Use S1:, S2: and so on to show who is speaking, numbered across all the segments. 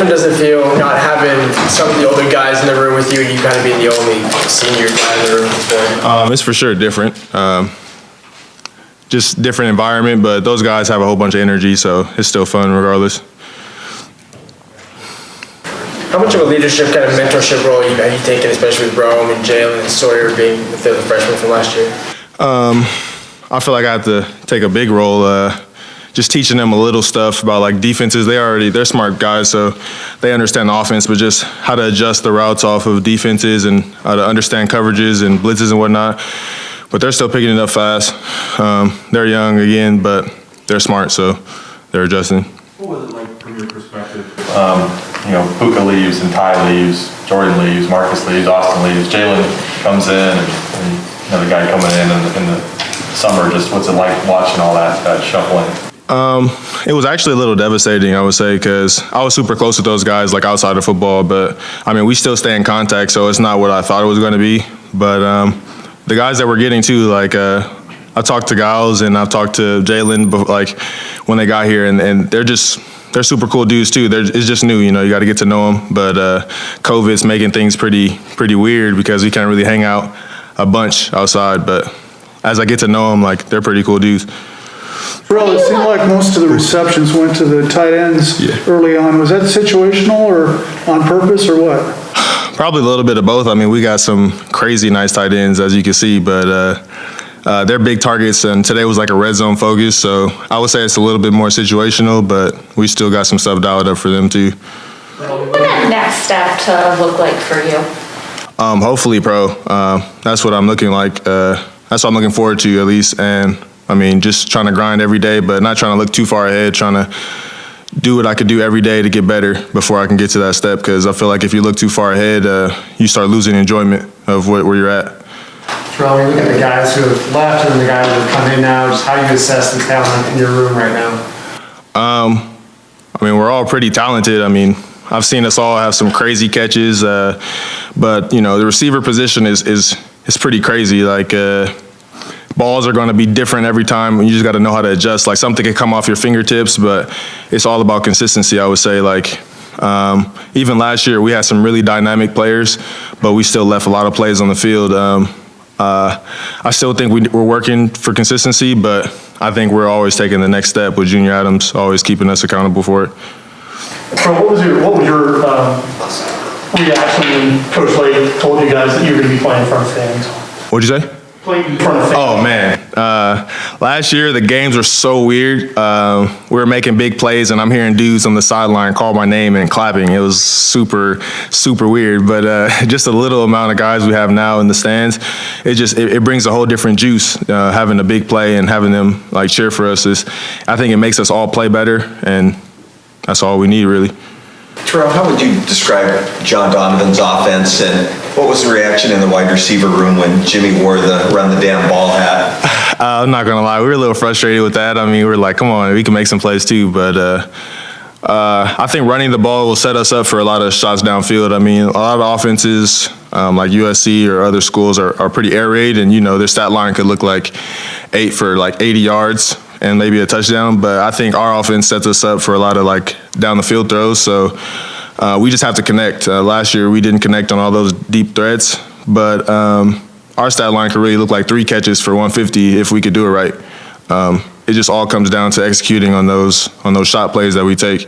S1: Does it feel not having some of the older guys in the room with you and you kind of being the only senior guy in the room this morning?
S2: It's for sure different. Just different environment, but those guys have a whole bunch of energy, so it's still fun regardless.
S1: How much of a leadership kind of mentorship role have you taken, especially with Rome and Jalen and Sawyer being the freshmen from last year?
S2: I feel like I have to take a big role. Just teaching them a little stuff about like defenses. They're smart guys, so they understand the offense, but just how to adjust the routes off of defenses and how to understand coverages and blitzes and whatnot. But they're still picking it up fast. They're young again, but they're smart, so they're adjusting.
S3: What was it like from your perspective? Puka leaves and Ty leaves, Jordan leaves, Marcus leaves, Austin leaves, Jalen comes in, and the guy coming in the summer. Just what's it like watching all that shuffling?
S2: It was actually a little devastating, I would say, because I was super close with those guys, like outside of football. But I mean, we still stay in contact, so it's not what I thought it was going to be. But the guys that we're getting to, like I talked to Giles and I've talked to Jalen, like when they got here, and they're super cool dudes too. It's just new, you got to get to know them. But COVID's making things pretty weird because we can't really hang out a bunch outside. But as I get to know them, like they're pretty cool dudes.
S4: Terrell, it seemed like most of the receptions went to the tight ends early on. Was that situational or on purpose or what?
S2: Probably a little bit of both. I mean, we got some crazy nice tight ends, as you can see, but they're big targets, and today was like a red zone focus, so I would say it's a little bit more situational, but we still got some stuff dialed up for them too.
S5: What would that next step to look like for you?
S2: Hopefully pro. That's what I'm looking like. That's what I'm looking forward to, at least, and I mean, just trying to grind every day, but not trying to look too far ahead, trying to do what I could do every day to get better before I can get to that step, because I feel like if you look too far ahead, you start losing enjoyment of where you're at.
S6: Terrell, when you look at the guys who have left and the guys who have come in now, just how do you assess the talent in your room right now?
S2: I mean, we're all pretty talented. I mean, I've seen us all have some crazy catches, but, the receiver position is pretty crazy. Like, balls are going to be different every time. You just got to know how to adjust. Like something can come off your fingertips, but it's all about consistency, I would say. Like even last year, we had some really dynamic players, but we still left a lot of plays on the field. I still think we're working for consistency, but I think we're always taking the next step with Junior Adams, always keeping us accountable for it.
S6: So what was your reaction when Coach Lake told you guys that you were going to be playing in front of fans?
S2: What'd you say?
S6: Playing in front of fans.
S2: Oh, man. Last year, the games were so weird. We were making big plays, and I'm hearing dudes on the sideline call my name and clapping. It was super weird. But just a little amount of guys we have now in the stands, it brings a whole different juice, having a big play and having them like cheer for us. I think it makes us all play better, and that's all we need, really.
S7: Terrell, how would you describe John Donovan's offense, and what was the reaction in the wide receiver room when Jimmy wore the run the damn ball hat?
S2: I'm not going to lie. We were a little frustrated with that. I mean, we were like, come on, we can make some plays too. But I think running the ball will set us up for a lot of shots downfield. I mean, a lot of offenses like USC or other schools are pretty air raid, and, their stat line could look like 8 for like 80 yards and maybe a touchdown. But I think our offense sets us up for a lot of like down the field throws. So we just have to connect. Last year we didn't connect on all those deep threats, but our stat line could really look like 3 catches for 150 if we could do it right. It just all comes down to executing on those shot plays that we take.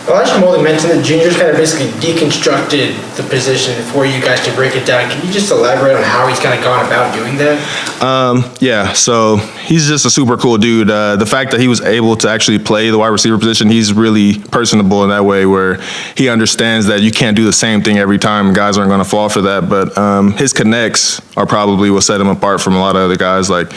S1: Elijah Molden mentioned that juniors kind of basically deconstructed the position for you guys to break it down. Can you just elaborate on how he's kind of gone about doing that?
S2: Yeah, so he's just a super cool dude. The fact that he was able to actually play the wide receiver position, he's really personable in that way where he understands that you can't do the same thing every time. Guys aren't going to fall for that, but his connects are probably what set him apart from a lot of other guys like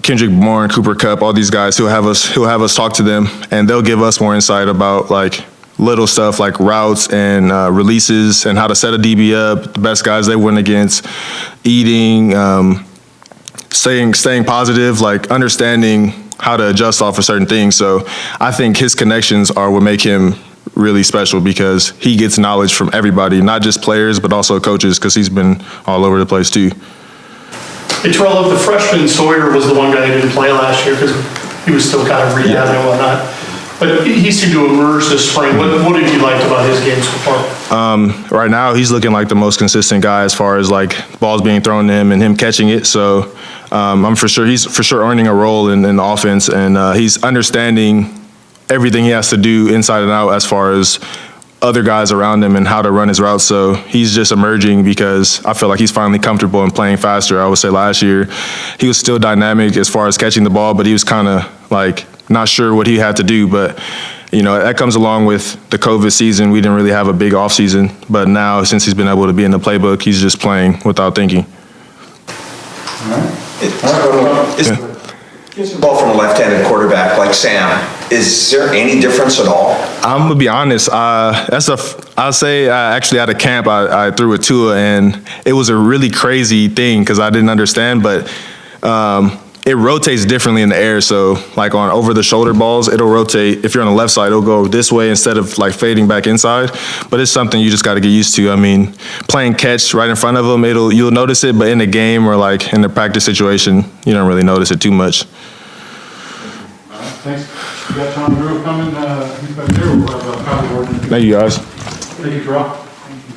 S2: Kendrick Bourne, Cooper Kupp, all these guys. He'll have us talk to them, and they'll give us more insight about like little stuff like routes and releases and how to set a DB up, the best guys they win against, eating, staying positive, like understanding how to adjust off of certain things. So I think his connections are what make him really special because he gets knowledge from everybody, not just players, but also coaches, because he's been all over the place too.
S6: Hey, Terrell, the freshman Sawyer was the one guy who didn't play last year because he was still kind of rehabbing and whatnot. But he seemed to emerge this spring. What have you liked about his game so far?
S2: Right now, he's looking like the most consistent guy as far as like balls being thrown to him and him catching it. So he's for sure earning a role in the offense, and he's understanding everything he has to do inside and out as far as other guys around him and how to run his routes. So he's just emerging because I feel like he's finally comfortable in playing faster. I would say last year he was still dynamic as far as catching the ball, but he was kind of like not sure what he had to do. But that comes along with the COVID season. We didn't really have a big off season, but now since he's been able to be in the playbook, he's just playing without thinking.
S7: Gets the ball from a left-handed quarterback like Sam. Is there any difference at all?
S2: I'm gonna be honest. I'll say actually at a camp I threw a Tua, and it was a really crazy thing because I didn't understand, but it rotates differently in the air. So like on over the shoulder balls, it'll rotate. If you're on the left side, it'll go this way instead of like fading back inside. But it's something you just got to get used to. I mean, playing catch right in front of them, you'll notice it, but in the game or like in the practice situation, you don't really notice it too much.
S8: Thanks. We got Tom Drew coming. He's back there. We'll have Kyle Gordon.
S2: Thank you, guys.
S8: Thank you, Terrell.